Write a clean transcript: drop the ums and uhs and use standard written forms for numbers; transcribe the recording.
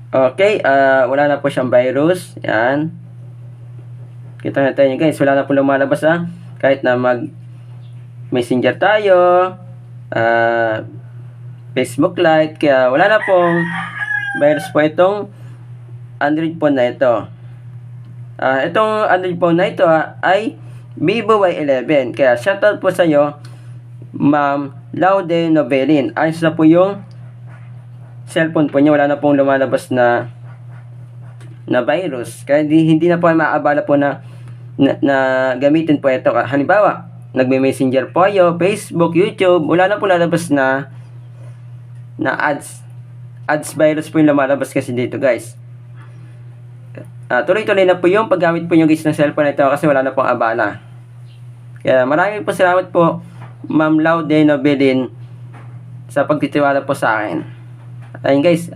Okay, wala na po siyang virus. Yan. Kita natin yun guys, wala na po lumalabas kahit na mag Messenger tayo, Facebook Lite, kaya wala na pong virus po itong Android phone na ito. Itong Android phone na ito ay Vivo Y11. Kaya shoutout po sa iyo, Ma'am Laude Novelin. Ayos na po yung cellphone po niya, wala na pong lumalabas na virus. Kaya hindi na po maaabala po na gamitin po ito. Halimbawa, nagme-messenger po kayo, Facebook, YouTube, wala na po lalabas na ads virus po yung lumalabas kasi dito guys. Tuloy-tuloy na po yung paggamit po nyo guys ng cellphone na ito kasi wala na pong abala. Kaya maraming po salamat po, Ma'am Laude Novelin, sa pagtitiwala po sa akin. Ayun guys.